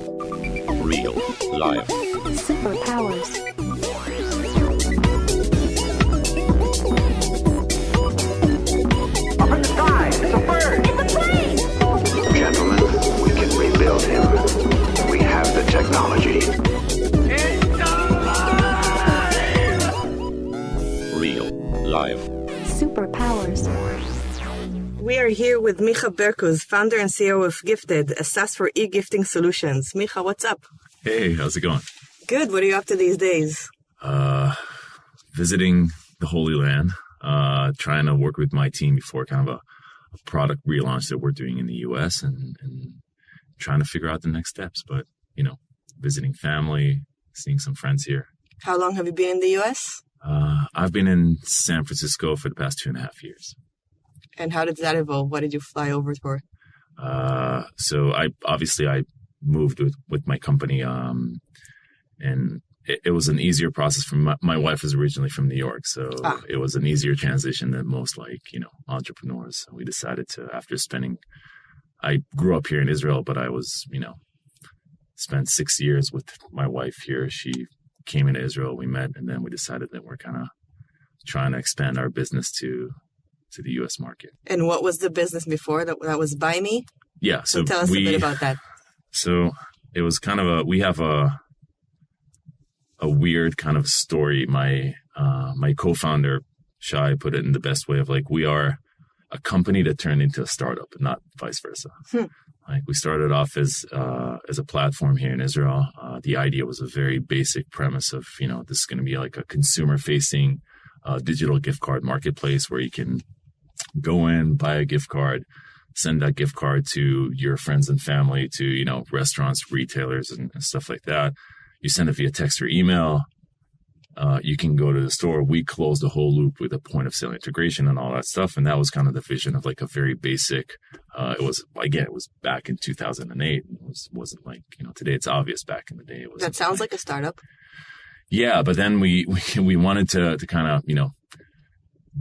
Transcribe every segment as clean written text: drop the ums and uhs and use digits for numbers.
Real life. Superpowers. Up in the sky, it's a bird. It's a plane! Gentlemen, we can rebuild him. We have the technology. It's alive! Real life. Superpowers. We are here with Micha Berkuz, founder and CEO of Gifted, a SaaS for e-gifting solutions. Micha, what's up? Hey, how's it going? Good. What are you up to these days? Visiting the Holy Land, trying to work with my team before kind of a product relaunch that we're doing in the US and trying to figure out the next steps. But, visiting family, seeing some friends here. How long have you been in the US? I've been in San Francisco for the past 2.5 years. And how did that evolve? What did you fly over for? So I moved with my company, and it was an easier process for my wife was originally from New York, so it was an easier transition than most entrepreneurs. We decided to, I grew up here in Israel, but I was, spent 6 years with my wife here. She came into Israel, we met, and then we decided that we're kind of trying to expand our business to the U.S. market. And what was the business before? That was BuyMe? Yeah. So tell us a bit about that. So it was kind of we have a weird kind of story. My co-founder, Shai, put it in the best way of we are a company that turned into a startup, not vice versa. We started off as a platform here in Israel. The idea was a very basic premise of, this is going to be like a consumer-facing digital gift card marketplace where you can go in, buy a gift card, send that gift card to your friends and family, to, restaurants, retailers, and stuff like that. You send it via text or email. You can go to the store. We close the whole loop with a point of sale integration and all that stuff. And that was kind of the vision of a very basic, it was back in 2008. It wasn't today it's obvious. Back in the day, it was. That sounds like a startup. Yeah, but then we wanted to kind of,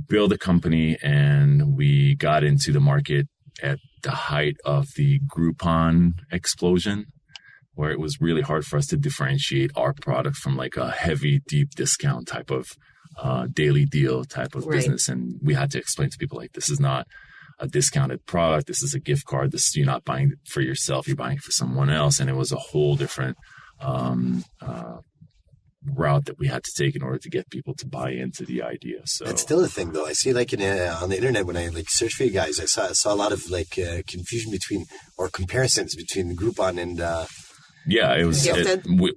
build a company, and we got into the market at the height of the Groupon explosion, where it was really hard for us to differentiate our product from a heavy, deep discount type of daily deal type of business. And we had to explain to people this is not a discounted product. This is a gift card. You're not buying it for yourself. You're buying it for someone else. And it was a whole different route that we had to take in order to get people to buy into the idea. So that's still a thing, though. I see on the internet when I search for you guys, I saw a lot of confusion between or comparisons between the Groupon and it was.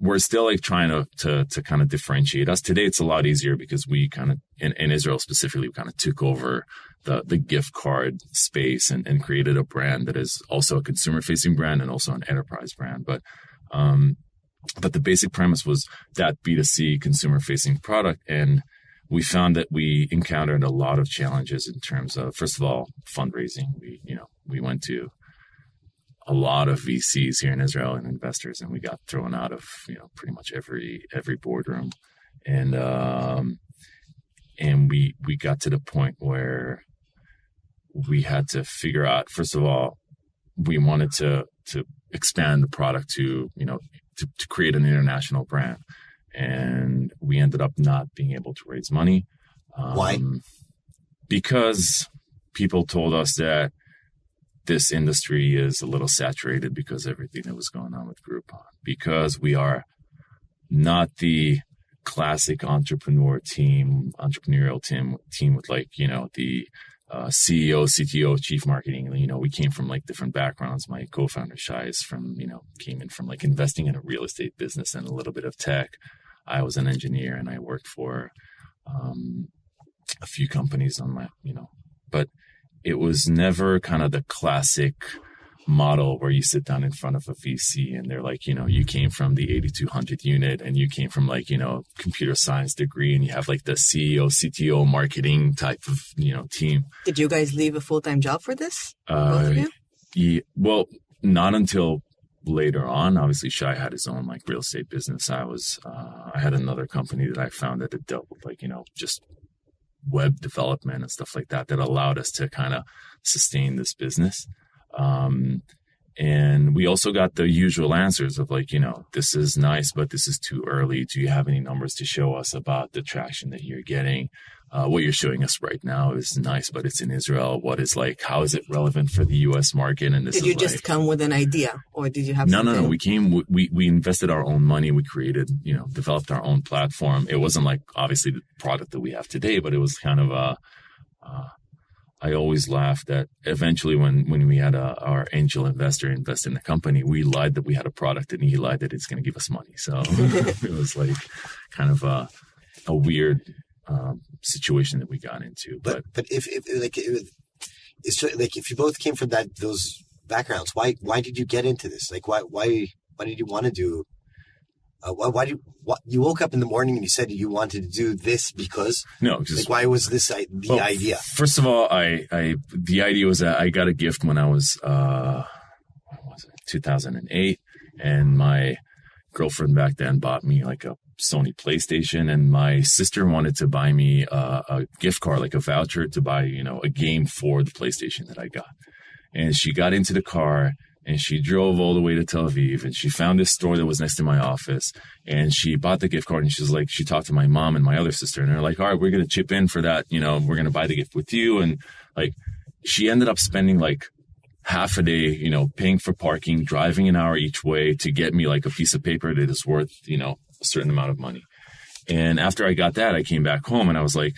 We're still trying to kind of differentiate us. Today, it's a lot easier because we kind of in Israel specifically, we kind of took over the gift card space and created a brand that is also a consumer facing brand and also an enterprise brand, But the basic premise was that B2C consumer-facing product, and we found that we encountered a lot of challenges in terms of, first of all, fundraising. We went to a lot of VCs here in Israel and investors, and we got thrown out of pretty much every boardroom, and we got to the point where we had to figure out. First of all, we wanted to expand the product to to create an international brand. And we ended up not being able to raise money. Why? Because people told us that this industry is a little saturated because of everything that was going on with Groupon. Because we are not the classic entrepreneurial team with the CEO, CTO, chief marketing. We came from different backgrounds. My co-founder Shai is came in from investing in a real estate business and a little bit of tech. I was an engineer and I worked for a few companies on my, but it was never kind of the classic model where you sit down in front of a VC and they're you came from the 8200 unit and you came from computer science degree and you have the CEO, CTO marketing type of, team. Did you guys leave a full-time job for this? Both of you? Yeah, well, not until later on. Obviously, Shai had his own real estate business. I had another company that I founded that dealt with just web development and stuff like that allowed us to kind of sustain this business. And we also got the usual answers of like, this is nice, but this is too early. Do you have any numbers to show us about the traction that you're getting? What you're showing us right now is nice, but it's in Israel. How is it relevant for the U.S. market? And did you just come with an idea, or did you have No. something? We invested our own money. We created, developed our own platform. It wasn't like obviously the product that we have today, but it was kind of I always laugh that eventually when we had our angel investor invest in the company, we lied that we had a product and he lied that it's going to give us money. So it was like kind of a weird situation that we got into. But if you both came from those backgrounds, why did you get into this? Like why did you want to do? You woke up in the morning and you said you wanted to do this because why was this the idea? First of all, the idea was that I got a gift when I was 2008, and my girlfriend back then bought me like a Sony Playstation, and my sister wanted to buy me a gift card, like a voucher to buy a game for the PlayStation that I got. And she got into the car and she drove all the way to Tel Aviv, and she found this store that was next to my office, and she bought the gift card, and she talked to my mom and my other sister, and they're like, all right, we're going to chip in for that. We're going to buy the gift with you. And like, she ended up spending like half a day, paying for parking, driving an hour each way to get me like a piece of paper that is worth, a certain amount of money. And after I got that, I came back home and I was like,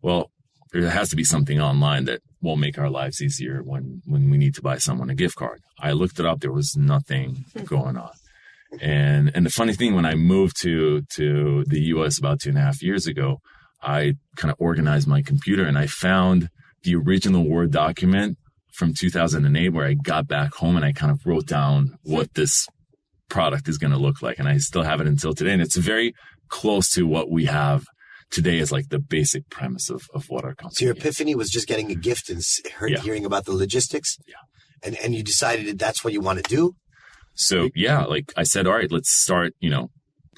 well, there has to be something online that will make our lives easier when we need to buy someone a gift card. I looked it up. There was nothing going on. And the funny thing, when I moved to the US about 2.5 years ago, I kind of organized my computer and I found the original Word document from 2008 where I got back home and I kind of wrote down what this product is going to look like. And I still have it until today. And it's very close to what we have today as like the basic premise of what our company is. So your epiphany was just getting a gift and hearing about the logistics? Yeah. And you decided that that's what you want to do? So yeah, like I said, all right, let's start,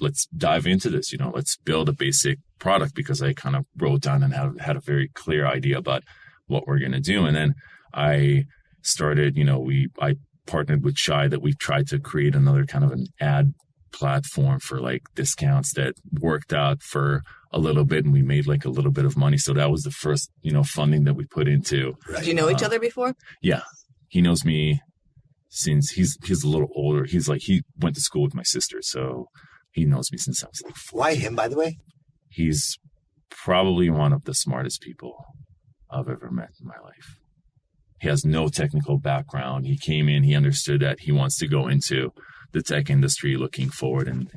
let's dive into this, let's build a basic product, because I kind of wrote down and had a very clear idea about what we're going to do. And then I started, I partnered with Shai that we tried to create another kind of an ad platform for like discounts that worked out for a little bit, and we made like a little bit of money. So that was the first, funding that we put into. Did you know each other before? Yeah. He knows me since he's a little older. He went to school with my sister, so he knows me since I was like 14. Why him, by the way? He's probably one of the smartest people I've ever met in my life. He has no technical background. He came in, he understood that he wants to go into the tech industry looking forward. And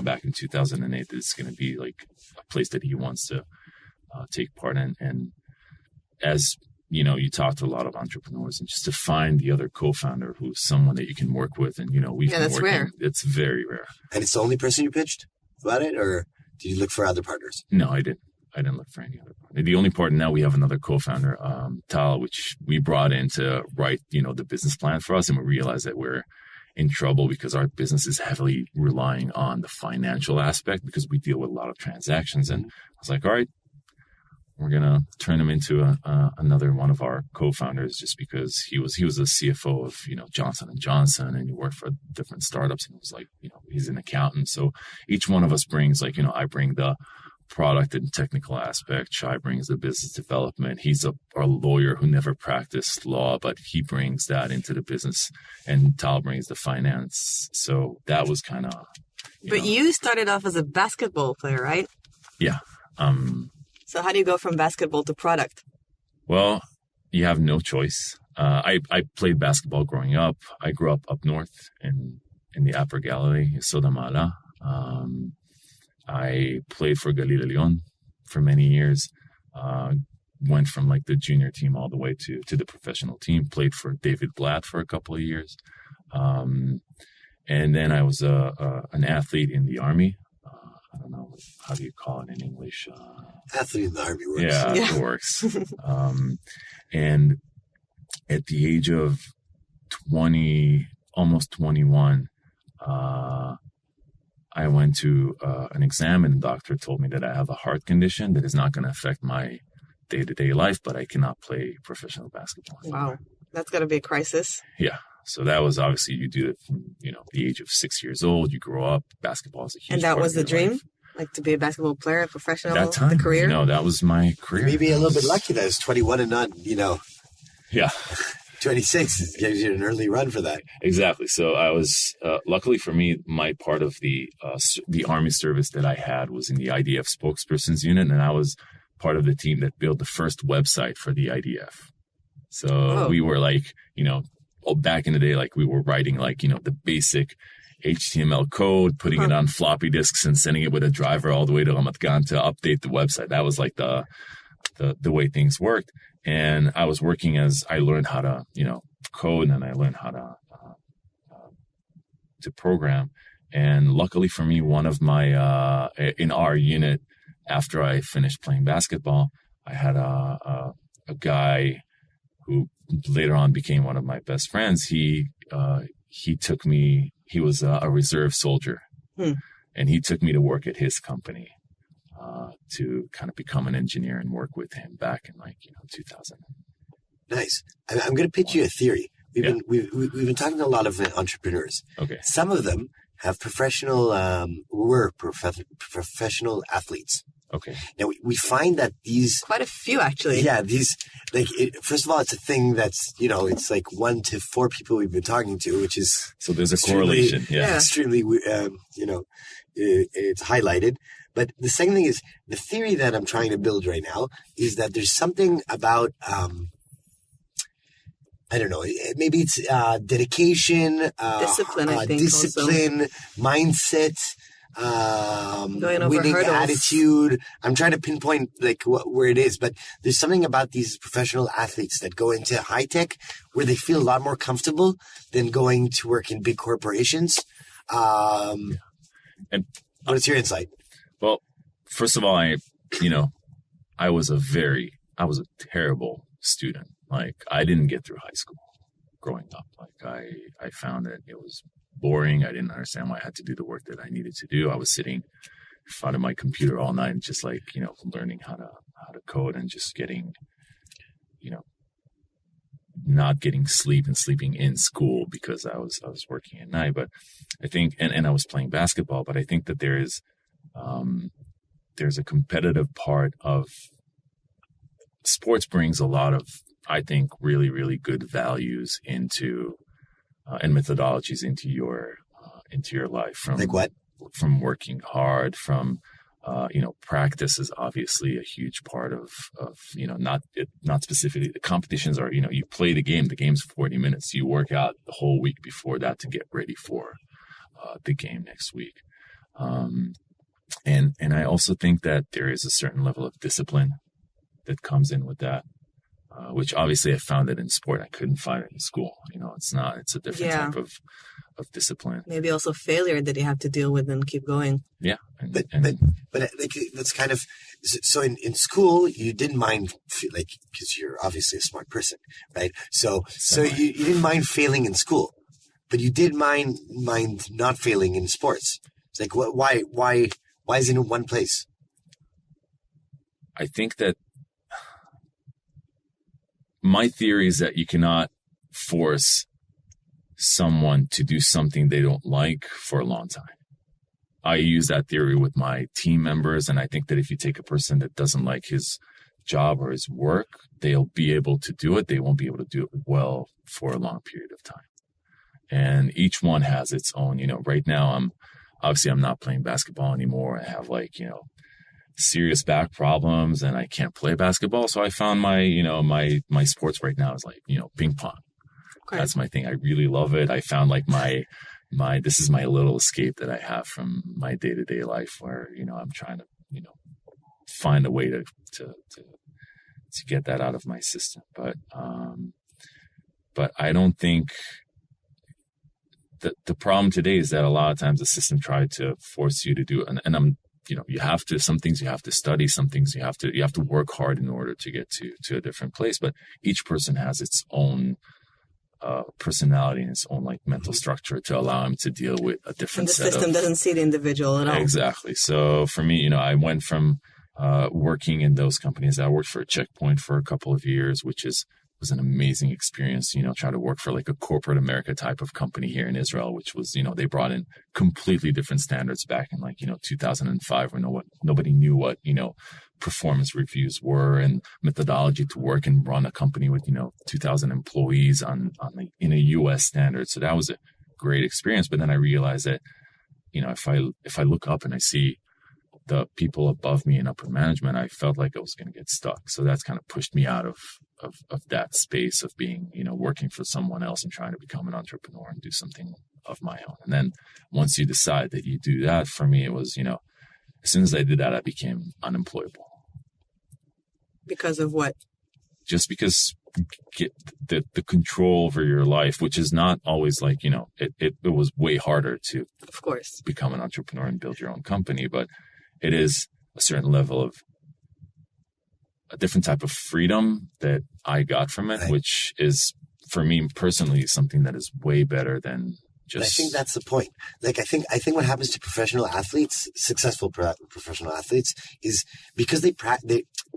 back in 2008, it's going to be like a place that he wants to take part in. And as you talk to a lot of entrepreneurs, and just to find the other co-founder who's someone that you can work with. And, we've been that's working. rare. It's very rare. And it's the only person you pitched about it, or did you look for other partners? No, I didn't. I didn't look for any other partner. The only partner, now we have another co-founder, Tal, which we brought in to write, the business plan for us. And we realized that we're in trouble because our business is heavily relying on the financial aspect, because we deal with a lot of transactions. And I was like, all right, we're going to turn him into another one of our co-founders, just because he was a CFO of, Johnson & Johnson, and he worked for different startups, and it was like, he's an accountant. So each one of us brings like, I bring the product and technical aspect. Shai brings the business development. He's a lawyer who never practiced law, but he brings that into the business, and Tal brings the finance. So that was kind of, But you started off as a basketball player, right? Yeah. So how do you go from basketball to product? Well, you have no choice. I played basketball growing up. I grew up north in the Upper Galilee, Sodamala. I played for Galil Elyon for many years. Went from like the junior team all the way to the professional team. Played for David Blatt for a couple of years. And then I was an athlete in the Army. I don't know, how do you call it in English? Athlete in the Army works. Yeah, it works. And at the age of 20, almost 21, I went to an exam, and the doctor told me that I have a heart condition that is not going to affect my day-to-day life, but I cannot play professional basketball anymore. Wow. That's got to be a crisis. Yeah. So that was obviously, you do it from, the age of 6 years old, you grow up, basketball is a huge And that part was of the your dream? life. Like to be a basketball player, a professional, That time, the career? that was my career. Maybe a little bit lucky that it's 21 and not, Yeah. 26. It gives you an early run for that. Exactly. So I was, luckily for me, my part of the Army service that I had was in the IDF spokesperson's unit, and I was part of the team that built the first website for the IDF. So we were like, back in the day, like we were writing like, the basic HTML code, putting it on floppy disks and sending it with a driver all the way to Ramat Gan to update the website. That was like the way things worked. And I was working as I learned how to, code, and I learned how to program. And luckily for me, one of my, in our unit, after I finished playing basketball, I had a guy who later on became one of my best friends. He took me, he was a reserve soldier, and he took me to work at his company. To kind of become an engineer and work with him back in 2000. Nice. I'm going to pitch you a theory. We've been talking to a lot of entrepreneurs. Okay. Some of them have professional athletes. Okay. Now we find that these Quite a few, actually. Yeah, these first of all, it's a thing that's it's like 1 to 4 people we've been talking to, which is so there's a correlation. Yeah. Extremely it's highlighted. But the second thing is the theory that I'm trying to build right now is that there's something about, I don't know, maybe it's dedication, discipline, I think. Discipline, mindset, Going over winning hurdles. attitude. I'm trying to pinpoint where it is, but there's something about these professional athletes that go into high tech where they feel a lot more comfortable than going to work in big corporations. And what's your insight? Well, first of all, I was a terrible student. Like, I didn't get through high school growing up. Like, I found that it was boring. I didn't understand why I had to do the work that I needed to do. I was sitting in front of my computer all night, just learning how to code and just getting, not getting sleep and sleeping in school because I was working at night. But I think, and I was playing basketball, but I think that there's a competitive part of sports brings a lot of, I think, really, really good values into and methodologies into your life. From like what? From working hard, from practice is obviously a huge part of not specifically the competitions are, you play the game's 40 minutes, you work out the whole week before that to get ready for the game next week. And I also think that there is a certain level of discipline that comes in with that, which obviously I found it in sport. I couldn't find it in school. It's a different type of discipline. Maybe also failure that you have to deal with and keep going. Yeah. But that's kind of, so in school, you didn't mind, because you're obviously a smart person, right? So you didn't mind failing in school, but you did mind not failing in sports. It's like, why is it in one place? I think that my theory is that you cannot force someone to do something they don't like for a long time. I use that theory with my team members, and I think that if you take a person that doesn't like his job or his work, they'll be able to do it. They won't be able to do it well for a long period of time. And each one has its own, right now I'm not playing basketball anymore. I have serious back problems and I can't play basketball. So I found my sports right now is ping pong. Okay. That's my thing. I really love it. I found this is my little escape that I have from my day-to-day life where, I'm trying to, find a way to get that out of my system. But I don't think the problem today is that a lot of times the system tried to force you to do it. And I'm, you have to, some things you have to study, some things you have to work hard in order to get to a different place. But each person has its own personality and its own mental structure to allow him to deal with a different set of... And the system doesn't see the individual at all. Exactly. So for me, I went from working in those companies. I worked for a Checkpoint for a couple of years, which is was an amazing experience, try to work for like a corporate America type of company here in Israel, which was, they brought in completely different standards back in 2005, when nobody knew what, performance reviews were and methodology to work and run a company with, 2,000 employees in a US standard. So that was a great experience. But then I realized that, if I look up and I see the people above me in upper management, I felt like I was going to get stuck. So that's kind of pushed me out of that space of being, working for someone else and trying to become an entrepreneur and do something of my own. And then once you decide that you do that, for me, it was, as soon as I did that, I became unemployable. Because of what? Just because get the control over your life, which is not always like, it was way harder to, of course, become an entrepreneur and build your own company, but it is a certain level of a different type of freedom that I got from it, which is, for me personally, something that is way better than just... I think that's the point. Like, I think what happens to professional athletes, successful professional athletes, is because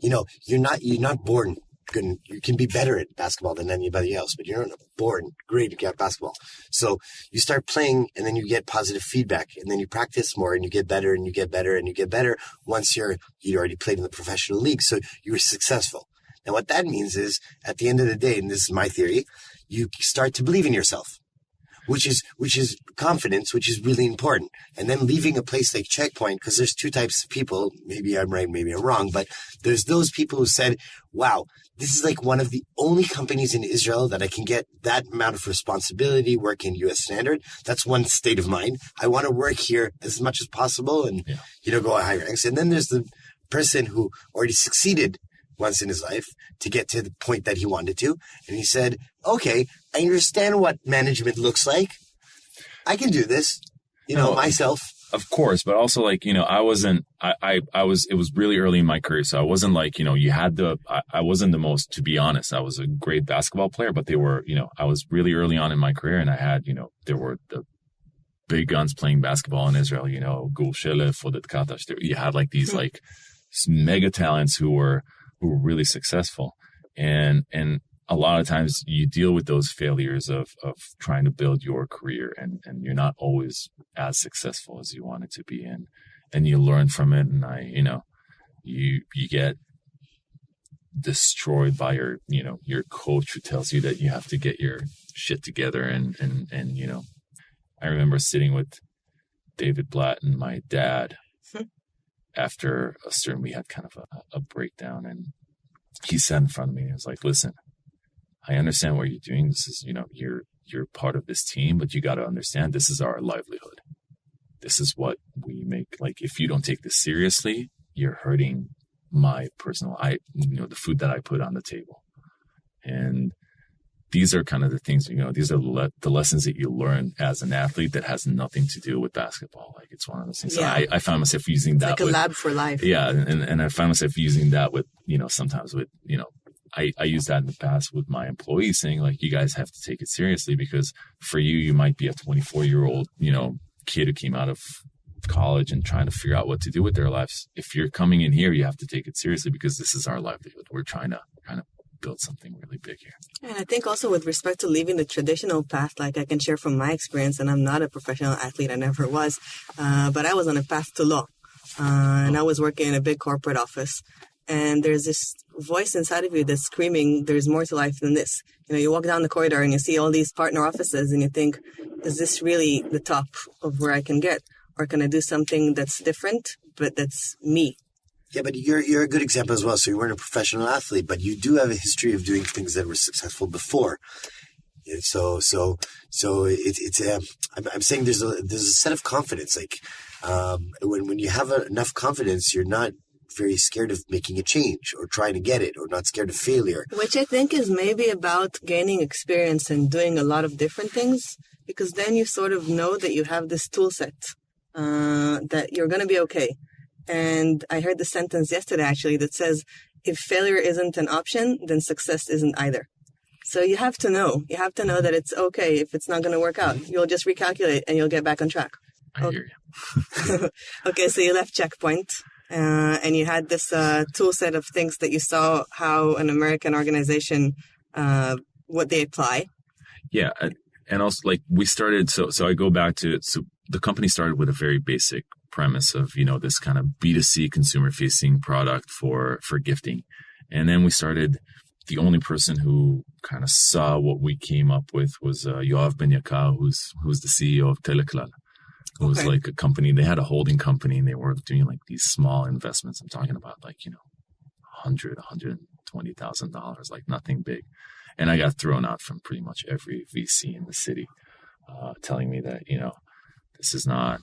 you're not born good. You can be better at basketball than anybody else, but you're not born great at basketball. So you start playing, and then you get positive feedback, and then you practice more, and you get better, and you get better, and you get better. Once you already played in the professional league, so you were successful. And what that means is, at the end of the day, and this is my theory, you start to believe in yourself, which is confidence, which is really important. And then leaving a place like Checkpoint, because there's two types of people. Maybe I'm right, maybe I'm wrong, but there's those people who said, wow, this is like one of the only companies in Israel that I can get that amount of responsibility, work in U.S. standard. That's one state of mind. I want to work here as much as possible and, go at higher ranks. And then there's the person who already succeeded once in his life to get to the point that he wanted to. And he said, okay, I understand what management looks like. I can do this, myself. Of course, but also like, I wasn't, it was really early in my career. So I wasn't like, I wasn't the most, to be honest, I was a great basketball player, but they were, I was really early on in my career, and I had, there were the big guns playing basketball in Israel, Gul Shelef, Fodet Katash. You had like these like mega talents who were really successful. And a lot of times you deal with those failures of trying to build your career, and you're not always as successful as you want it to be. And you learn from it. And you get destroyed by your coach who tells you that you have to get your shit together. And I remember sitting with David Blatt and my dad after a certain, we had kind of a breakdown, and he sat in front of me and was like, listen, I understand what you're doing. This is, you're part of this team, but you got to understand this is our livelihood. This is what we make. Like, if you don't take this seriously, you're hurting my personal, the food that I put on the table. And these are kind of the things, these are the lessons that you learn as an athlete that has nothing to do with basketball. Like, it's one of those things. Yeah. So I found myself using that. Like a lab for life. Yeah. And I found myself using that with, sometimes with, I use that in the past with my employees, saying like, you guys have to take it seriously, because for you might be a 24-year-old, kid who came out of college and trying to figure out what to do with their lives. If you're coming in here, you have to take it seriously, because this is our livelihood. We're trying to kind of build something really big here. And I think also with respect to leaving the traditional path, like I can share from my experience, and I'm not a professional athlete, I never was, but I was on a path to law, and I was working in a big corporate office. And there's this voice inside of you that's screaming, there's more to life than this. You walk down the corridor and you see all these partner offices and you think, is this really the top of where I can get? Or can I do something that's different, but that's me? Yeah, but you're a good example as well. So you weren't a professional athlete, but you do have a history of doing things that were successful before. And so it's I'm saying there's a set of confidence. Like when you have enough confidence, you're not very scared of making a change or trying to get it, or not scared of failure. Which I think is maybe about gaining experience and doing a lot of different things, because then you sort of know that you have this tool set, that you're going to be okay. And I heard the sentence yesterday, actually, that says, if failure isn't an option, then success isn't either. So you have to know that it's okay if it's not going to work out. You'll just recalculate and you'll get back on track. I hear you. Okay, so you left Checkpoint. And you had this tool set of things that you saw how an American organization what they apply. Yeah. And also, like, we started, so I go back to, so the company started with a very basic premise of, this kind of B2C consumer facing product for gifting. And then we started, the only person who kind of saw what we came up with was Yoav Ben Yakar, who's the CEO of Teleklal. It was like a company, they had a holding company and they were doing like these small investments. I'm talking about like, $120,000, like nothing big. And I got thrown out from pretty much every VC in the city, telling me that, this is not.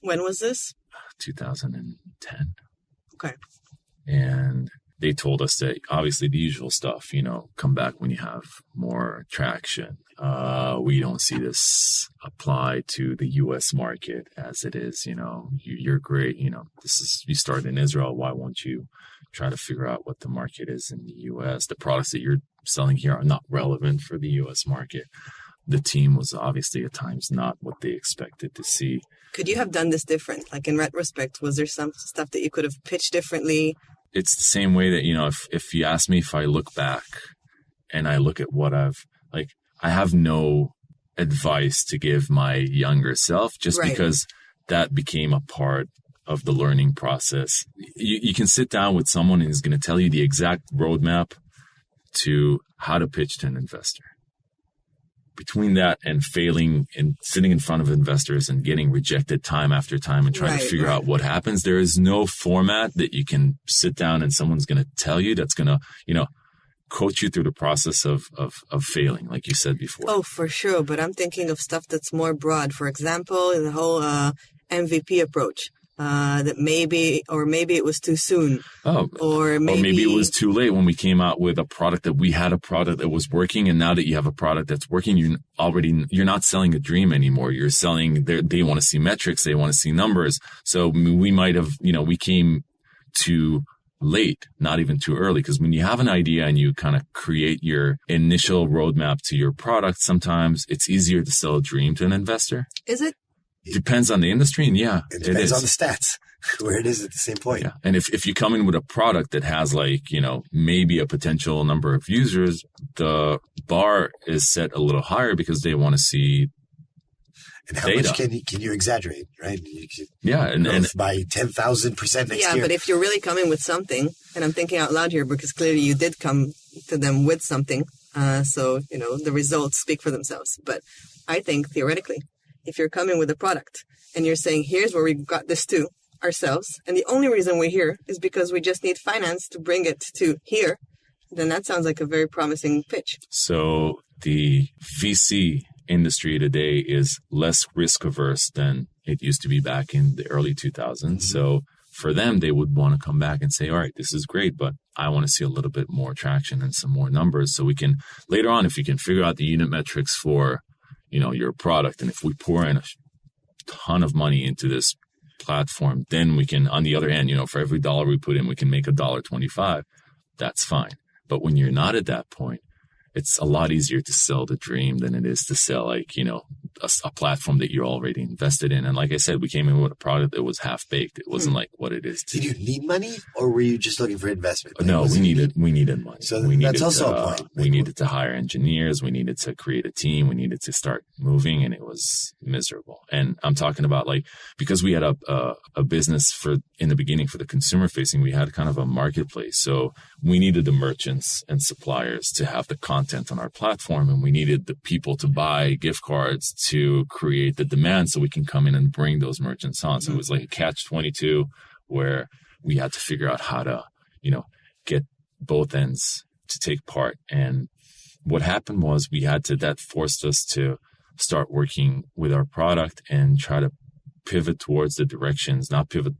When was this? 2010. Okay. And they told us that obviously the usual stuff, come back when you have more traction. We don't see this apply to the U.S. market as it is. You're great. You started in Israel. Why won't you try to figure out what the market is in the U.S.? The products that you're selling here are not relevant for the U.S. market. The team was obviously at times not what they expected to see. Could you have done this different? Like in retrospect, was there some stuff that you could have pitched differently? It's the same way that, if you ask me if I look back and I look at what I have no advice to give my younger self just because that became a part of the learning process. You can sit down with someone who's going to tell you the exact roadmap to how to pitch to an investor. Between that and failing and sitting in front of investors and getting rejected time after time and trying to figure out what happens, there is no format that you can sit down and someone's going to tell you that's going to, coach you through the process of failing, like you said before. Oh, for sure. But I'm thinking of stuff that's more broad. For example, the whole MVP approach. That maybe it was too soon. Or maybe it was too late when we came out with a product that we had a product that was working. And now that you have a product that's working, you're not selling a dream anymore. You're selling, they want to see metrics. They want to see numbers. So we might have, we came too late, not even too early. Because when you have an idea and you kind of create your initial roadmap to your product, sometimes it's easier to sell a dream to an investor. Is it? Depends on the industry, and it depends on the stats where it is at the same point. Yeah, and if you come in with a product that has maybe a potential number of users, the bar is set a little higher because they want to see and how data. Much can you exaggerate, right? And by 10,000% next year. Yeah, but if you're really coming with something, and I'm thinking out loud here because clearly you did come to them with something, so the results speak for themselves. But I think theoretically, if you're coming with a product and you're saying, here's where we got this to ourselves, and the only reason we're here is because we just need finance to bring it to here, then that sounds like a very promising pitch. So the VC industry today is less risk averse than it used to be back in the early 2000s. Mm-hmm. So for them, they would want to come back and say, all right, this is great, but I want to see a little bit more traction and some more numbers. So we can, later on, if you can figure out the unit metrics for your product. And if we pour in a ton of money into this platform, then we can, on the other hand, for every dollar we put in, we can make $1.25. That's fine. But when you're not at that point, it's a lot easier to sell the dream than it is to sell a platform that you're already invested in. And like I said, we came in with a product that was half baked. It wasn't like what it is today. Did you need money or were you just looking for investment? No, we needed money. So we that's also a point. We needed to hire engineers. We needed to create a team. We needed to start moving, and it was miserable. And I'm talking about because we had a business in the beginning for the consumer facing, we had kind of a marketplace. So we needed the merchants and suppliers to have the content on our platform, and we needed the people to buy gift cards to create the demand so we can come in and bring those merchants on. So it was like a catch-22 where we had to figure out how to, get both ends to take part. And what happened was that forced us to start working with our product and try to pivot towards the directions, not pivot,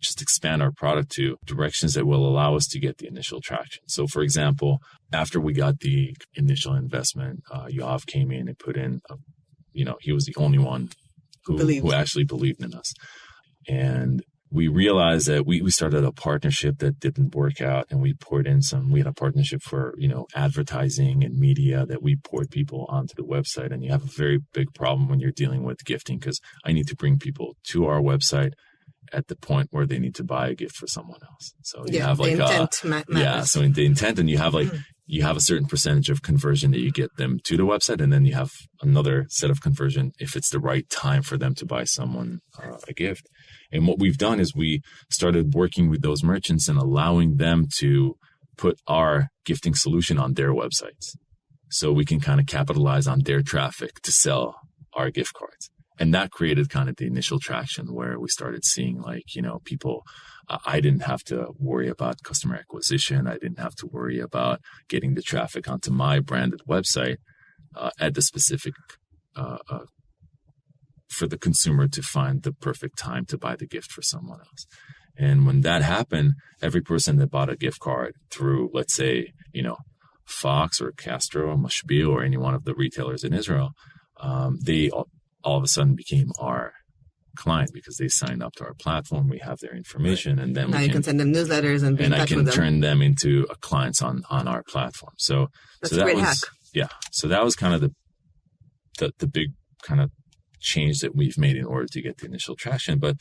just expand our product to directions that will allow us to get the initial traction. So for example, after we got the initial investment, Yoav came in and put in, he was the only one who actually believed in us. And we realized that we started a partnership that didn't work out, and we had a partnership for, advertising and media that we poured people onto the website. And you have a very big problem when you're dealing with gifting, because I need to bring people to our website at the point where they need to buy a gift for someone else. So you have the intent matters. So in the intent, and you have you have a certain percentage of conversion that you get them to the website, and then you have another set of conversion if it's the right time for them to buy someone a gift. And what we've done is we started working with those merchants and allowing them to put our gifting solution on their websites, so we can kind of capitalize on their traffic to sell our gift cards. And that created kind of the initial traction where we started seeing, like, you know, people, I didn't have to worry about customer acquisition. I didn't have to worry about getting the traffic onto my branded website at the specific, for the consumer to find the perfect time to buy the gift for someone else. And when that happened, every person that bought a gift card through, let's say, you know, Fox or Castro or Mashbil or any one of the retailers in Israel, they all of a sudden became our client because they signed up to our platform. We have their information, and then now you can send them newsletters and be in touch with them. I can turn them into clients on our platform. So that's that a great was hack. Yeah. So that was kind of the big kind of change that we've made in order to get the initial traction. But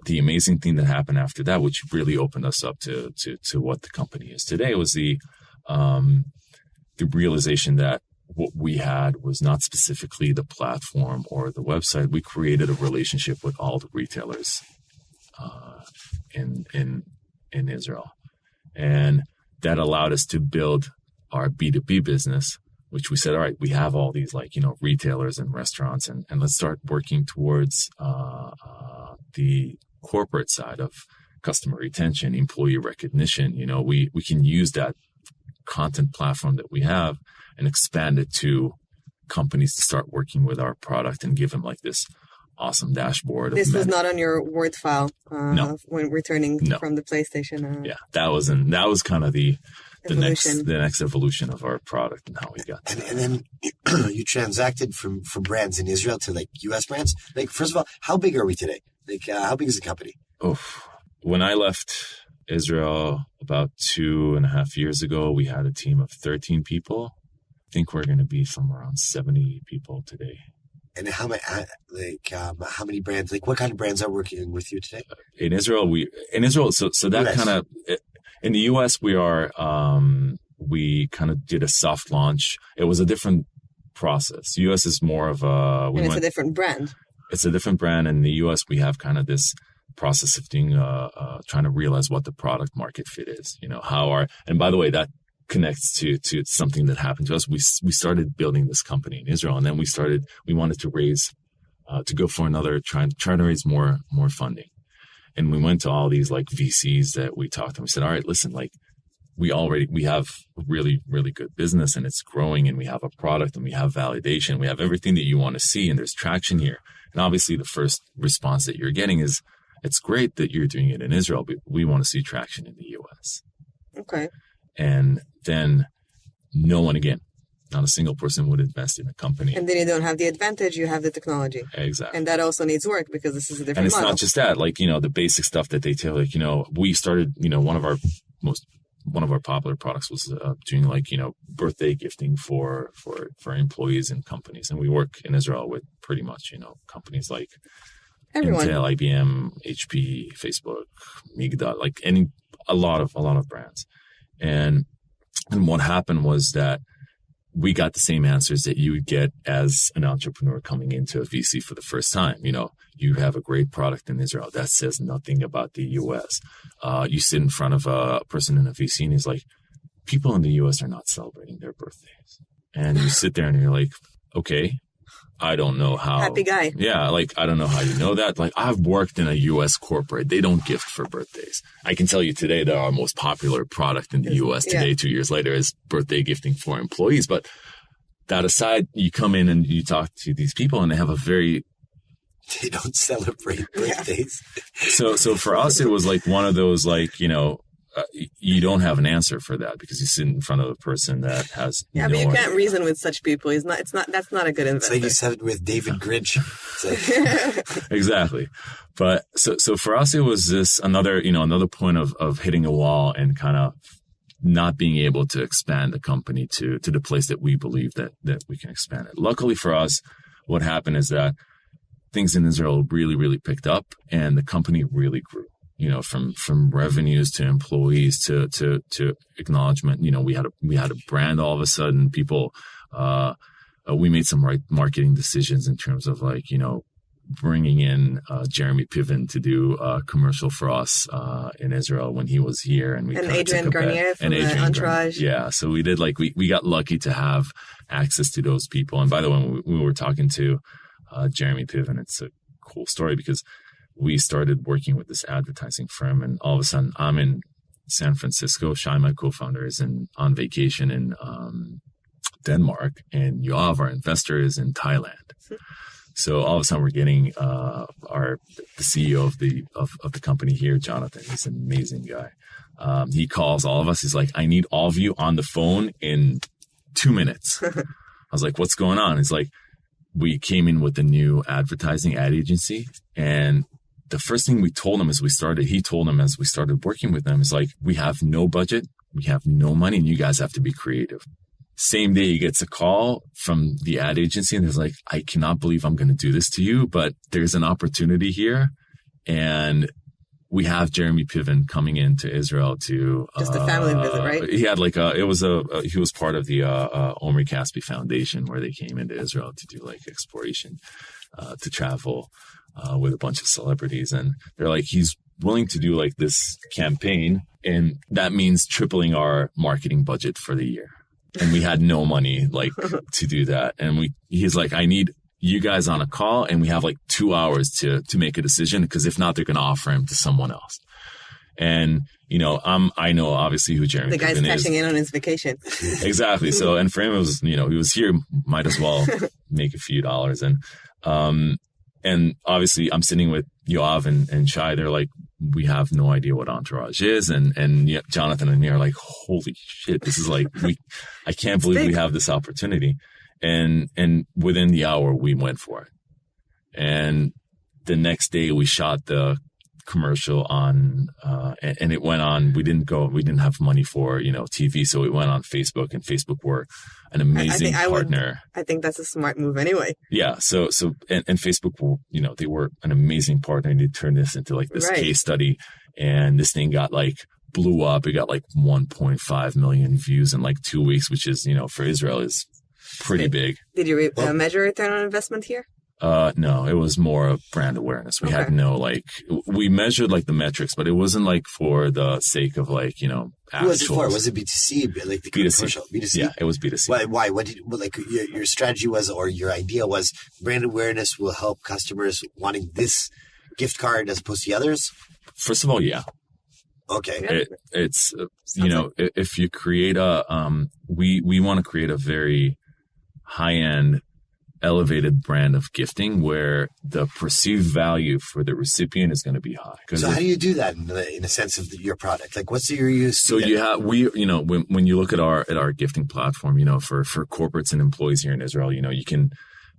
the amazing thing that happened after that, which really opened us up to what the company is today, was the realization that what we had was not specifically the platform or the website. We created a relationship with all the retailers in Israel, and that allowed us to build our B2B business, which we said, all right, we have all these, like, you know, retailers and restaurants, and let's start working towards the corporate side of customer retention, employee recognition. You know, we can use that content platform that we have and expand it to companies to start working with our product and give them like this awesome dashboard. This was not on your Word file No. when returning from the PlayStation. Yeah, that was kind of the next evolution of our product and how we got to and then you transacted from brands in Israel to like US brands. Like, first of all, how big are we today? Like, how big is the company? Oh, when I left Israel about 2.5 years ago, we had a team of 13 people. I think we're going to be somewhere around 70 people today. And how many brands? Like, what kind of brands are working with you today? In Israel, so that US. kind of in the US, we are we kind of did a soft launch. It was a different process. US is more of a it's a different brand. It's a different brand. In the US, we have kind of this process of doing trying to realize what the product market fit is. You know, and by the way, that connects to something that happened to us. We started building this company in Israel, and then we wanted to raise to go for another try to raise more funding. And we went to all these like VCs that we talked to. We said, all right, listen, like we have a really, really good business, and it's growing, and we have a product, and we have validation. We have everything that you want to see, and there's traction here. And obviously the first response that you're getting is, it's great that you're doing it in Israel, but we want to see traction in the US. Okay. And then not a single person would invest in a company. And then you don't have the advantage, you have the technology. Exactly. And that also needs work because this is a different And it's model. not just that, like, you know, the basic stuff that they tell, like, you know, we started, you know, one of our popular products was doing, like, you know, birthday gifting for employees and companies. And we work in Israel with pretty much, you know, companies like Everyone. Intel, IBM, HP, Facebook, Migdal, like a lot of brands. And what happened was that we got the same answers that you would get as an entrepreneur coming into a VC for the first time. You know, you have a great product in Israel that says nothing about the US. You sit in front of a person in a VC and he's like, people in the US are not celebrating their birthdays. And you sit there and you're like, okay, I don't know how. Happy guy. Yeah, like, I don't know how you know that. Like, I've worked in a U.S. corporate. They don't gift for birthdays. I can tell you today that our most popular product in the U.S. today, 2 years later, is birthday gifting for employees. But that aside, you come in and you talk to these people, and they have They don't celebrate birthdays. So for us, it was like one of those, like, you know, you don't have an answer for that because you sit in front of a person that has but you can't reason with such people. That's not a good investor. It's like you said it with David Grinch. It's like, Exactly. But so for us, it was this another point of hitting a wall and kind of not being able to expand the company to the place that we believe that we can expand it. Luckily for us, what happened is that things in Israel really, really picked up and the company really grew. from revenues to employees to acknowledgement. We had a brand all of a sudden. People, we made some right marketing decisions in terms of bringing in Jeremy Piven to do a commercial for us in Israel when he was here, and Adrian Garnier from the Entourage. Yeah, so we did we got lucky to have access to those people. And by the way, when we were talking to Jeremy Piven, it's a cool story because we started working with this advertising firm, and all of a sudden I'm in San Francisco. Shai, my co-founder, is on vacation in Denmark, and Yoav, our investor, is in Thailand. So all of a sudden we're getting the CEO of the company here, Jonathan. He's an amazing guy. He calls all of us. He's like, I need all of you on the phone in 2 minutes. I was like, what's going on? He's like, we came in with a new advertising ad agency, and the first thing he told him as we started working with them is like, we have no budget, we have no money, and you guys have to be creative. Same day he gets a call from the ad agency, and he's like, I cannot believe I'm going to do this to you, but there's an opportunity here. And we have Jeremy Piven coming into Israel to just a family visit, right? He had he was part of the Omri Caspi Foundation, where they came into Israel to do exploration, to travel with a bunch of celebrities. And they're like, he's willing to do this campaign, and that means tripling our marketing budget for the year. And we had no money to do that. And he's like, I need you guys on a call, and we have 2 hours to make a decision, because if not, they're going to offer him to someone else. And I know obviously who Jeremy Piven is. The guy's cashing in on his vacation. Exactly. So, and for him, it was, he was here, might as well make a few dollars. And obviously I'm sitting with Yoav and Shai. They're like, we have no idea what Entourage is. And Jonathan and me are like, holy shit, this is I can't believe we have this opportunity. And within the hour we went for it. And the next day we shot the commercial on, and it went on. We didn't have money for, TV. So it went on Facebook, and Facebook were an amazing partner. I think that's a smart move anyway. Yeah. So, and Facebook were, they were an amazing partner, and they turned this into this case study, and this thing got blew up. It got 1.5 million views in 2 weeks, which is, for Israel is pretty big. Did you measure return on investment here? No, it was more of brand awareness. We had no, we measured the metrics, but it wasn't for the sake of actuals. Who was it for? Was it B2C? The B2C. commercial? B2C? Yeah, it was B2C. Why? What did, your strategy was, or your idea was, brand awareness will help customers wanting this gift card as opposed to the others? First of all, yeah. Okay. It's, if you create we want to create a very high-end, elevated brand of gifting where the perceived value for the recipient is going to be high. So how do you do that in a sense of your product? What's your use? So you have, when you look at our gifting platform, for corporates and employees here in Israel,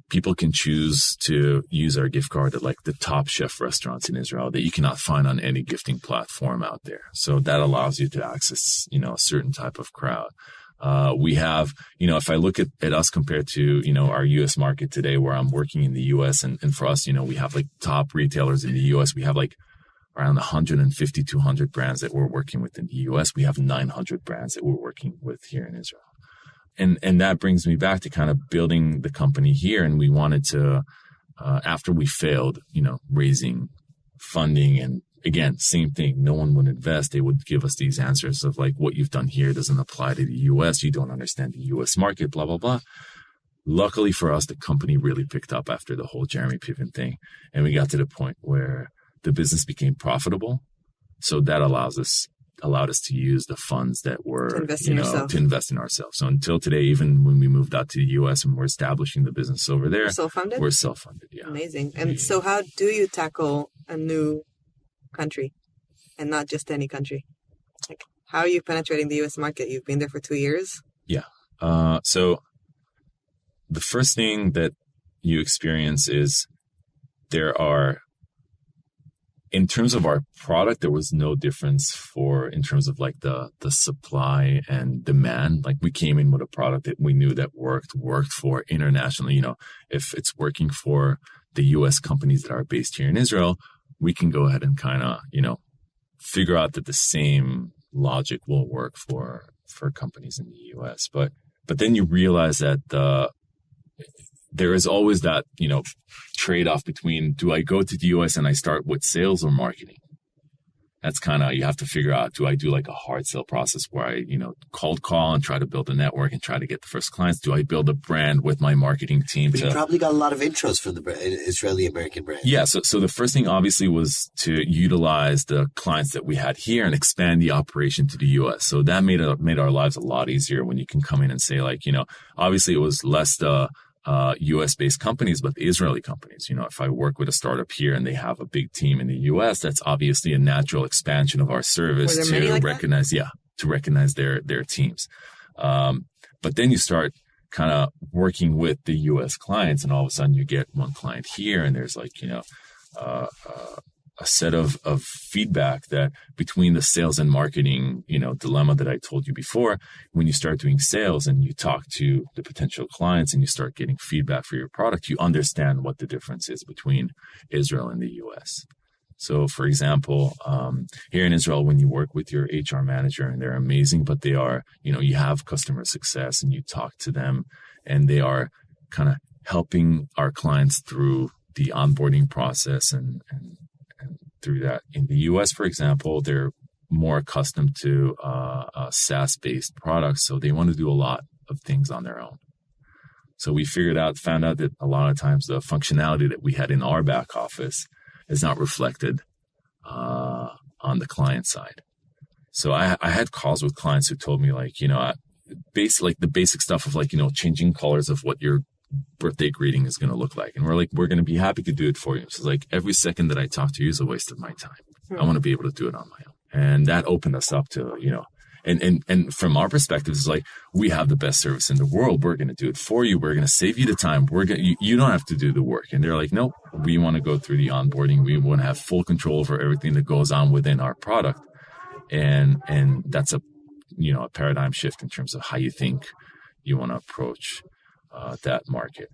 people can choose to use our gift card at the top chef restaurants in Israel that you cannot find on any gifting platform out there. So that allows you to access, a certain type of crowd. We have, if I look at us compared to, our U.S. market today, where I'm working in the U.S. and for us, we have top retailers in the U.S. We have around 150, 200 brands that we're working with in the U.S. We have 900 brands that we're working with here in Israel. And that brings me back to kind of building the company here. And we wanted to, after we failed, raising funding, and again, same thing. No one would invest. They would give us these answers of what you've done here doesn't apply to the U.S. You don't understand the U.S. market, blah, blah, blah. Luckily for us, the company really picked up after the whole Jeremy Piven thing. And we got to the point where the business became profitable. So that allowed us to use the funds that were, to invest in ourselves. So until today, even when we moved out to the U.S. and we're establishing the business over there, self-funded? We're self-funded. Yeah. Amazing. And so how do you tackle a new country, and not just any country? How are you penetrating the U.S. market? You've been there for 2 years. Yeah. So the first thing that you experience is in terms of our product, there was no difference in terms of the supply and demand. We came in with a product that we knew that worked for internationally. If it's working for the U.S. companies that are based here in Israel, we can go ahead and kind of, figure out that the same logic will work for companies in the US. But then you realize that there is always that, trade-off between, do I go to the US and I start with sales or marketing? That's kind of, you have to figure out, do I do like a hard sell process where I, cold call and try to build a network and try to get the first clients? Do I build a brand with my marketing team? But you probably got a lot of intros from the Israeli-American brand. Yeah. So the first thing obviously was to utilize the clients that we had here and expand the operation to the US. So that made our lives a lot easier when you can come in and say like, obviously it was less the US-based companies, but the Israeli companies. If I work with a startup here and they have a big team in the US, that's obviously a natural expansion of our service to recognize, to recognize their teams. But then you start kind of working with the US clients, and all of a sudden you get one client here, and there's like, a set of feedback that between the sales and marketing, dilemma that I told you before, when you start doing sales and you talk to the potential clients and you start getting feedback for your product, you understand what the difference is between Israel and the US. So for example, here in Israel, when you work with your HR manager and they're amazing, but they are, you have customer success and you talk to them and they are kind of helping our clients through the onboarding process and through that. In the US, for example, they're more accustomed to SaaS-based products, so they want to do a lot of things on their own. So we found out that a lot of times the functionality that we had in our back office is not reflected on the client side. So I had calls with clients who told me like, the basic stuff of like, changing colors of what your birthday greeting is going to look like. And we're going to be happy to do it for you. So like every second that I talk to you is a waste of my time. I want to be able to do it on my own. And that opened us up to, and from our perspective, it's like, we have the best service in the world. We're going to do it for you. We're going to save you the time. You don't have to do the work. And they're like, nope, we want to go through the onboarding. We want to have full control over everything that goes on within our product. And that's a paradigm shift in terms of how you think you want to approach that market.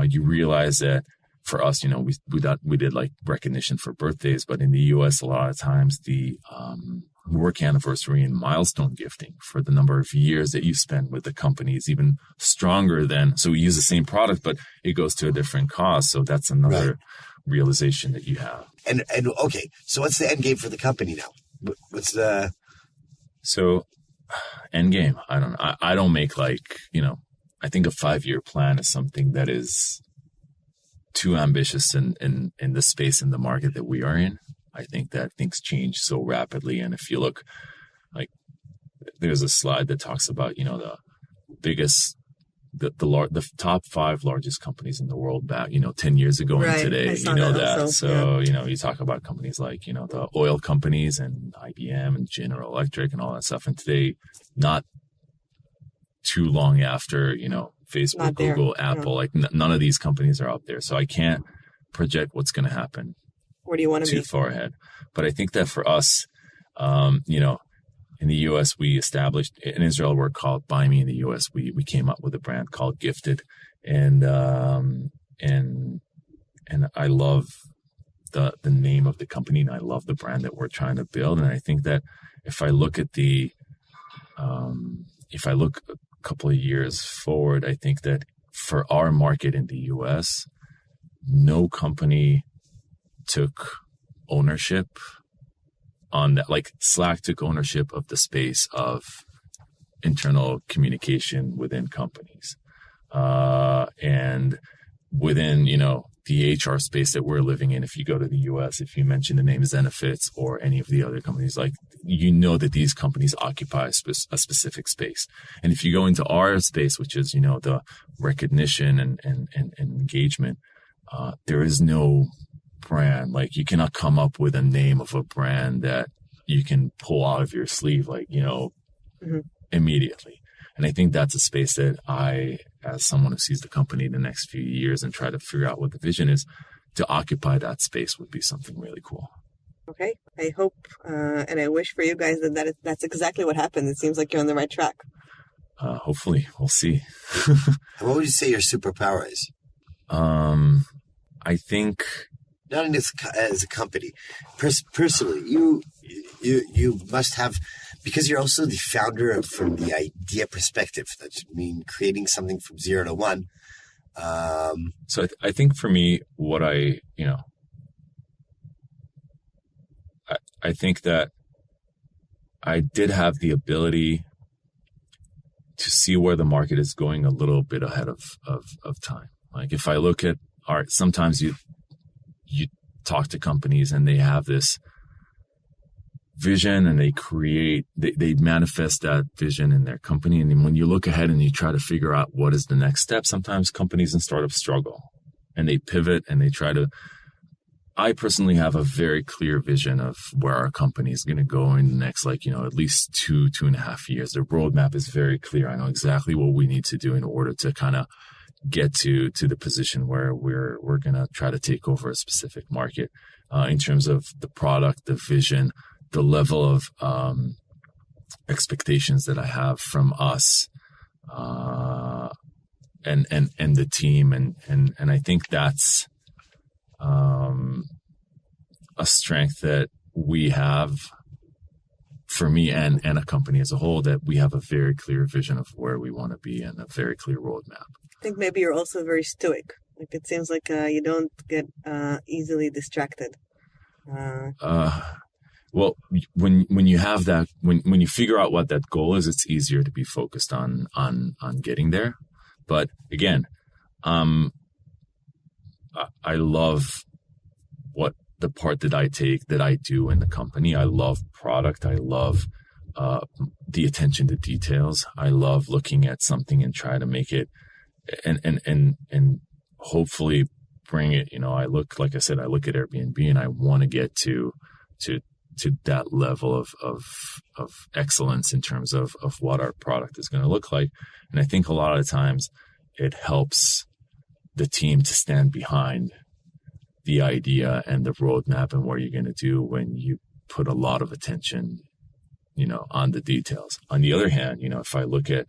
You realize that for us, we did like recognition for birthdays, but in the US, a lot of times the work anniversary and milestone gifting for the number of years that you spend with the company is even stronger than, so we use the same product, but it goes to a different cost. So that's another realization that you have. And okay, so what's the end game for the company now? What's the... So end game, I don't make like, I think a 5-year plan is something that is too ambitious in the space in the market that we are in. I think that things change so rapidly. And if you look, like, there's a slide that talks about, the biggest, the top 5 largest companies in the world back, 10 years ago and today, that. So, you talk about companies like, the oil companies and IBM and General Electric and all that stuff. And today, not too long after, Facebook, Google, Apple, like none of these companies are out there. So I can't project what's going to happen. Where do you want to be? Too far ahead. But I think that for us, in the US, we established in Israel, we're called BuyMe. In the US, we came up with a brand called Gifted. And I love the name of the company, and I love the brand that we're trying to build. And I think that if I look at a couple of years forward, I think that for our market in the US, no company took ownership on that. Like Slack took ownership of the space of internal communication within companies. And within, the HR space that we're living in, if you go to the US, if you mention the name Zenefits or any of the other companies, like, that these companies occupy a specific space. And if you go into our space, which is, the recognition and engagement, there is no brand. Like, you cannot come up with a name of a brand that you can pull out of your sleeve, like, immediately. And I think that's a space that I, as someone who sees the company in the next few years and try to figure out what the vision is, to occupy that space would be something really cool. Okay. I hope and I wish for you guys that's exactly what happens. It seems like you're on the right track. Hopefully. We'll see. What would you say your superpower is? I think... Not as a company. Personally, you must have, because you're also the founder from the idea perspective. That mean creating something from 0 to 1. So I think for me, what I think that I did have the ability to see where the market is going a little bit ahead of time. Like if I look at art, sometimes you talk to companies and they have this vision and they manifest that vision in their company. And then when you look ahead and you try to figure out what is the next step, sometimes companies and startups struggle and they pivot and they try to. I personally have a very clear vision of where our company is going to go in the next, at least 2.5 years. The roadmap is very clear. I know exactly what we need to do in order to kind of get to the position where we're going to try to take over a specific market in terms of the product, the vision, the level of expectations that I have from us and the team. And I think that's a strength that we have for me and a company as a whole, that we have a very clear vision of where we want to be and a very clear roadmap. I think maybe you're also very stoic. Like it seems like you don't get easily distracted. Well, when you have that, when you figure out what that goal is, it's easier to be focused on getting there. But again, I love what the part that I do in the company. I love product. I love the attention to details. I love looking at something and try to make it and hopefully bring it. Like I said, I look at Airbnb and I want to get to that level of excellence in terms of what our product is going to look like. And I think a lot of the times it helps the team to stand behind the idea and the roadmap and what you're going to do when you put a lot of attention, on the details. On the other hand, if I look at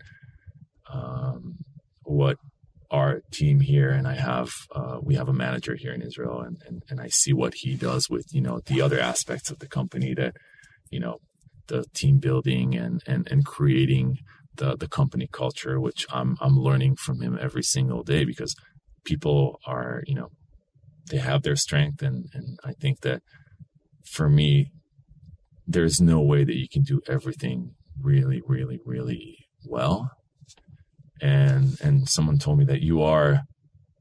what our team here, and we have a manager here in Israel, and I see what he does with, the other aspects of the company that, the team building and creating the company culture, which I'm learning from him every single day, because people are, they have their strength. And I think that for me, there's no way that you can do everything really, really, really well. And someone told me that you are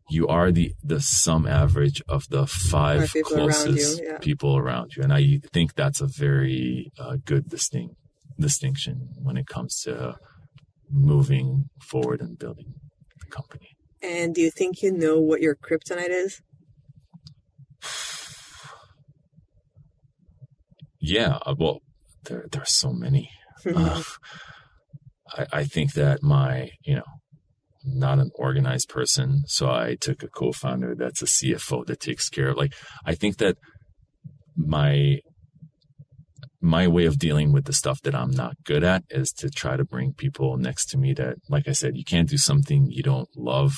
the sum average of the five closest people around you. And I think that's a very good distinction when it comes to moving forward and building the company. And do you think you know what your kryptonite is? Yeah, well, there are so many. I think that not an organized person, so I took a co-founder that's a CFO that takes care of. I think that my way of dealing with the stuff that I'm not good at is to try to bring people next to me that, like I said, you can't do something you don't love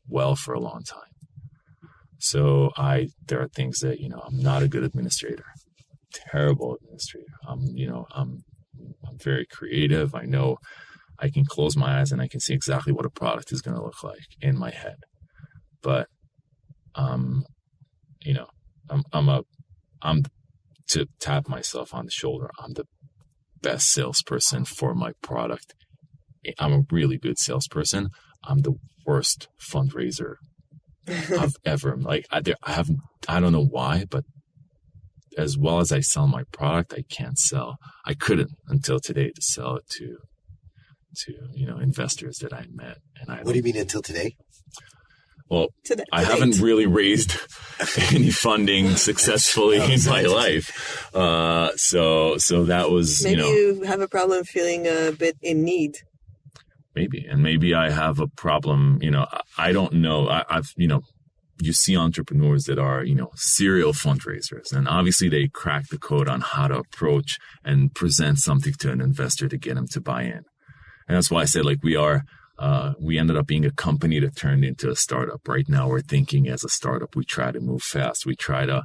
well for a long time. So there are things that, I'm not a good administrator, terrible administrator. I'm very creative. I know I can close my eyes and I can see exactly what a product is going to look like in my head. But, I'm to tap myself on the shoulder, I'm the best salesperson for my product. I'm a really good salesperson. I'm the worst fundraiser I've ever, I don't know why, but as well as I sell my product, I couldn't until today to sell it to investors that I met. And what do you mean until today? Well, I haven't really raised any funding successfully in my life. So that was, maybe you have a problem feeling a bit in need. Maybe. And maybe I have a problem, I don't know. I've you see entrepreneurs that are, serial fundraisers, and obviously they crack the code on how to approach and present something to an investor to get them to buy in. And that's why I said, we ended up being a company that turned into a startup. Right now, we're thinking as a startup. We try to move fast. We try to,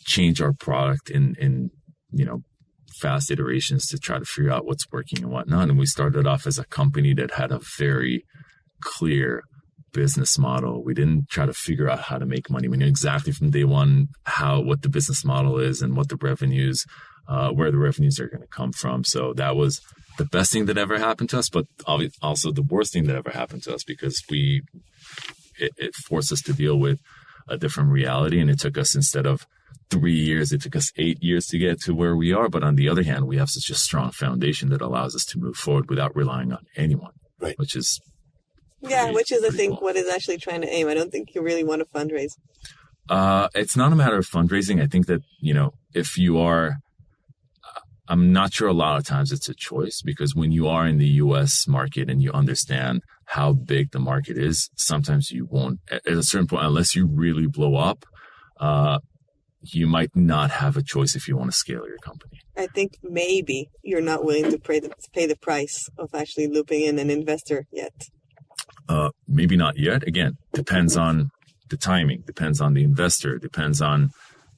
change our product in fast iterations to try to figure out what's working and whatnot. And we started off as a company that had a very clear business model. We didn't try to figure out how to make money. We knew exactly from day one what the business model is and what the revenues, where the revenues are going to come from. So that was the best thing that ever happened to us, but also the worst thing that ever happened to us, because it forced us to deal with a different reality. And it took us, instead of 3 years, it took us 8 years to get to where we are. But on the other hand, we have such a strong foundation that allows us to move forward without relying on anyone, right? Which is which is, I think, cool. what is actually trying to aim. I don't think you really want to fundraise. It's not a matter of fundraising. I think that, if you are, I'm not sure a lot of times it's a choice, because when you are in the US market and you understand how big the market is, sometimes you won't, at a certain point, unless you really blow up, you might not have a choice if you want to scale your company. I think maybe you're not willing to pay the price of actually looping in an investor yet. Maybe not yet. Again, depends on the timing, depends on the investor, depends on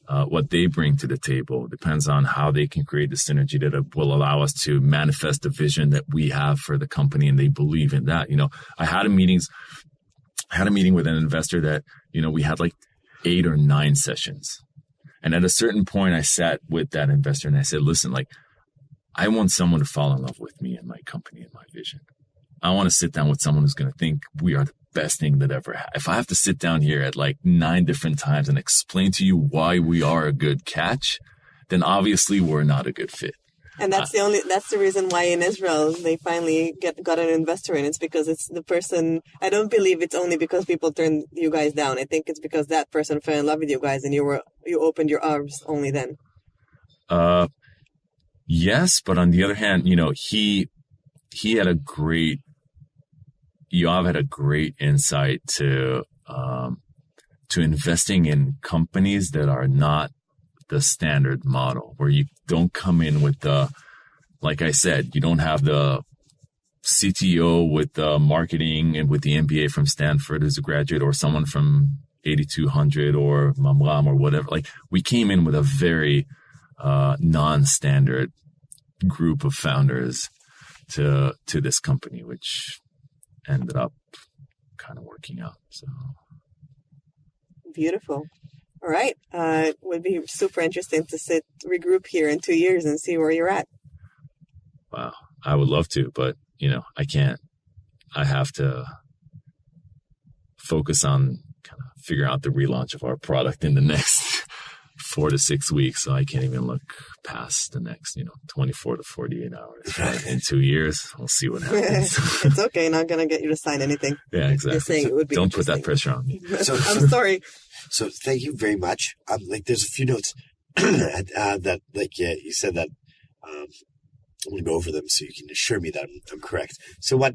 what they bring to the table, depends on how they can create the synergy that will allow us to manifest the vision that we have for the company, and they believe in that. I had a meeting with an investor that, we had like 8 or 9 sessions. And at a certain point, I sat with that investor and I said, listen, I want someone to fall in love with me and my company and my vision. I want to sit down with someone who's going to think we are the best thing that ever happened. If I have to sit down here at 9 different times and explain to you why we are a good catch, then obviously we're not a good fit. And that's the reason why in Israel they finally got an investor in. It's because it's the person. I don't believe it's only because people turned you guys down. I think it's because that person fell in love with you guys and you opened your arms only then. Yes, but on the other hand, he had a great, Yoav had a great insight to investing in companies that are not the standard model, where you don't come in with like I said, you don't have the CTO with the marketing and with the MBA from Stanford as a graduate, or someone from 8200 or Mamram or whatever. We came in with a very non-standard group of founders to this company, which ended up kind of working out. So beautiful. All right. It would be super interesting to regroup here in 2 years and see where you're at. Wow. I would love to, but I can't. I have to focus on kind of figure out the relaunch of our product in the next 4 to 6 weeks. So I can't even look past the next, 24 to 48 hours. But in 2 years, we'll see what happens. It's okay. Not going to get you to sign anything. Yeah, exactly. You're saying it would be Don't put that pressure on me. So, I'm sorry. So thank you very much. There's a few notes that, you said that I'm going to go over them so you can assure me that I'm correct. So what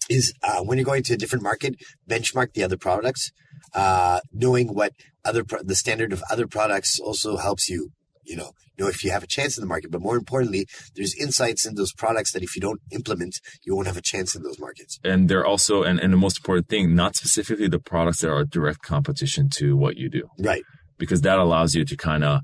is, when you're going to a different market, benchmark the other products. Knowing what the standard of other products also helps you, know if you have a chance in the market. But more importantly, there's insights in those products that if you don't implement, you won't have a chance in those markets. And they're also, and the most important thing, not specifically the products that are direct competition to what you do. Right. Because that allows you to kind of,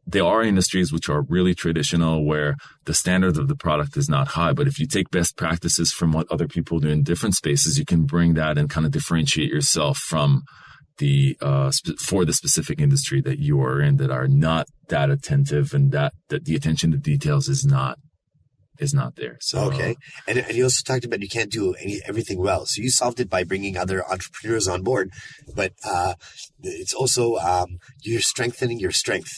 there are industries which are really traditional where the standard of the product is not high. But if you take best practices from what other people do in different spaces, you can bring that and kind of differentiate yourself from for the specific industry that you are in, that are not that attentive, and that the attention to details is not there. So okay, and you also talked about you can't do everything well, so you solved it by bringing other entrepreneurs on board. But it's also you're strengthening your strength.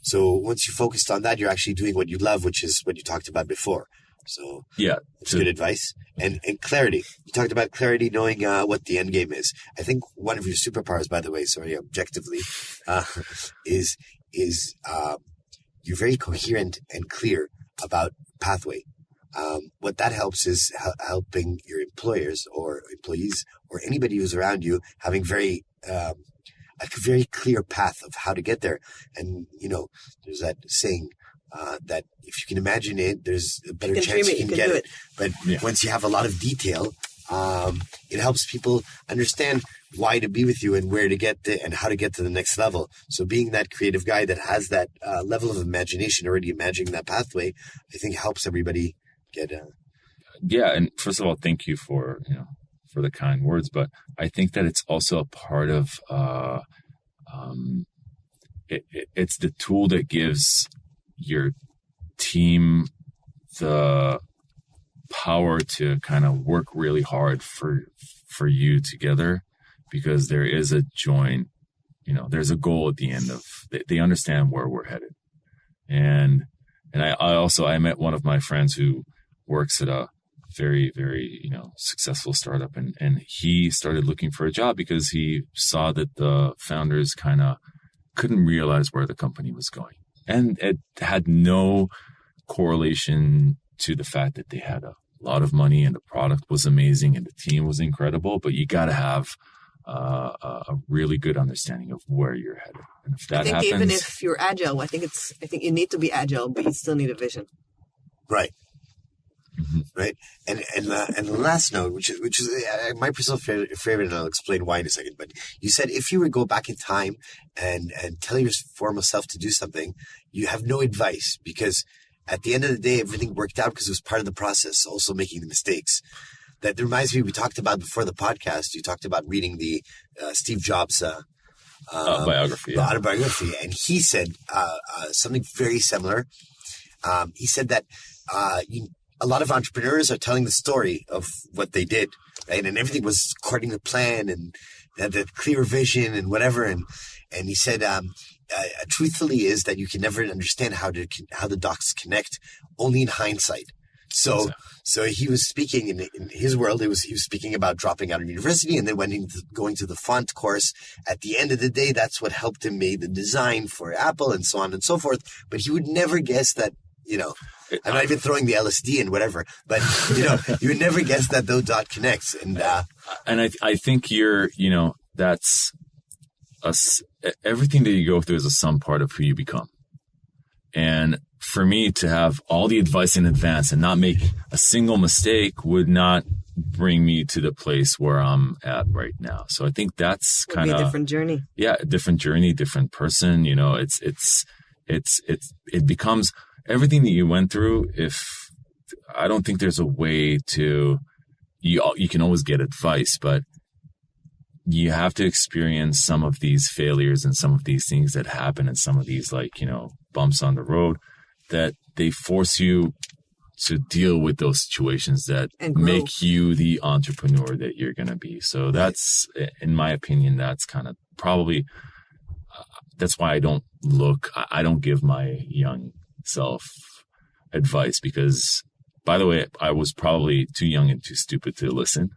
So once you focused on that, you're actually doing what you love, which is what you talked about before. So yeah, it's good advice. And clarity. You talked about clarity, knowing what the end game is. I think one of your superpowers, by the way, sorry, objectively, is you're very coherent and clear about pathway. What that helps is helping your employers or employees or anybody who's around you having a very clear path of how to get there. And, there's that saying, that if you can imagine it, there's a better chance you can get it. But once you have a lot of detail, it helps people understand why to be with you and where to get and how to get to the next level. So being that creative guy that has that level of imagination, already imagining that pathway, I think helps everybody get. Yeah, and first of all, thank you for the kind words, but I think that it's also a part of it's the tool that gives your team the power to kind of work really hard for you together, because there is a joint, there's a goal at the end of, they understand where we're headed. And I met one of my friends who works at a very, very, successful startup, and he started looking for a job because he saw that the founders kind of couldn't realize where the company was going. And it had no correlation to the fact that they had a lot of money and the product was amazing and the team was incredible, but you got to have a really good understanding of where you're headed. And if that happens, even if you're agile, I think you need to be agile, but you still need a vision. Right. Mm-hmm. Right. And the last note, which is my personal favorite, and I'll explain why in a second. But you said if you were to go back in time and tell your former self to do something, you have no advice, because at the end of the day, everything worked out because it was part of the process, also making the mistakes. That reminds me, we talked about before the podcast, you talked about reading the Steve Jobs biography. Yeah. Autobiography. And he said something very similar. He said that a lot of entrepreneurs are telling the story of what they did, right? And everything was according to plan and had that clear vision and whatever. And he said, truthfully is that you can never understand how the dots connect, only in hindsight. So he was speaking in his world. He was speaking about dropping out of university and then going to the font course. At the end of the day, that's what helped him make the design for Apple and so on and so forth. But he would never guess that, I'm not even throwing the LSD and whatever, but you would never guess that those dot connects. And I think that's everything that you go through is some part of who you become. And for me to have all the advice in advance and not make a single mistake would not bring me to the place where I'm at right now. So I think that's kind of a different journey. Yeah, different journey, different person. It becomes everything that you went through. If I don't think there's a way to, you can always get advice, but you have to experience some of these failures and some of these things that happen and some of these bumps on the road, that they force you to deal with those situations that make you the entrepreneur that you're going to be. So that's, in my opinion, that's kind of probably, that's why I don't give my young self advice, because, by the way, I was probably too young and too stupid to listen,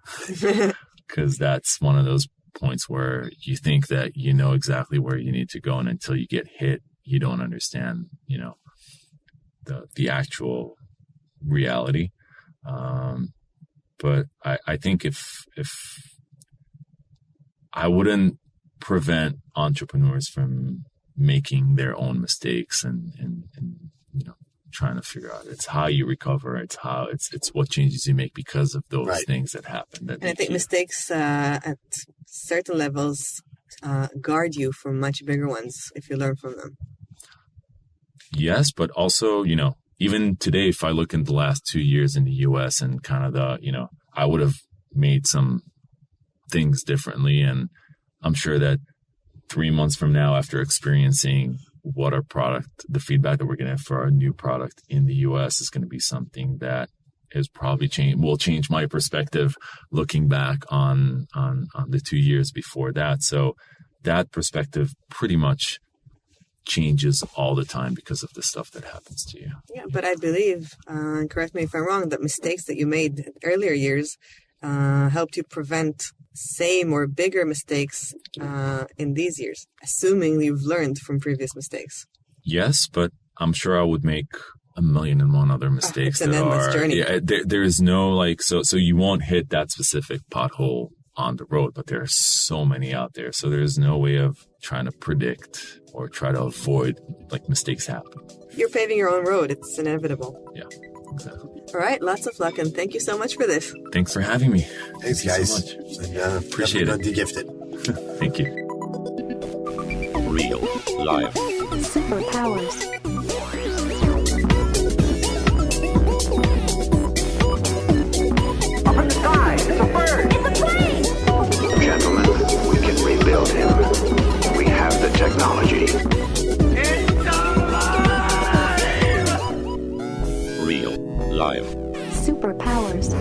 because that's one of those points where you think that you know exactly where you need to go, and until you get hit, you don't understand, the actual reality. But I think if I wouldn't prevent entrepreneurs from making their own mistakes and trying to figure out, it's how you recover, it's what changes you make because of those things that happen. And I think mistakes at certain levels guard you from much bigger ones if you learn from them. Yes, but also, even today, if I look in the last 2 years in the US and kind of I would have made some things differently. And I'm sure that 3 months from now, after experiencing what our product, the feedback that we're going to have for our new product in the US is going to be something that is probably will change my perspective looking back on the 2 years before that. So that perspective pretty much changes all the time because of the stuff that happens to you. Yeah, but I believe, and correct me if I'm wrong, that mistakes that you made in earlier years helped you prevent same or bigger mistakes in these years, assuming you've learned from previous mistakes. Yes, but I'm sure I would make 1,000,001 other mistakes. It's an endless journey. Yeah, there is no so you won't hit that specific pothole on the road, but there are so many out there. So there's no way of trying to predict or try to avoid mistakes happen. You're paving your own road. It's inevitable. Yeah, exactly. All right. Lots of luck. And thank you so much for this. Thanks for having me. Thanks, Thank guys. you so much. And, Appreciate it. Be gifted. Thank you. Real life. Superpowers. Up in the sky, it's a bird. Gentlemen, we can rebuild him. We have the technology. It's alive! Real life. Superpowers.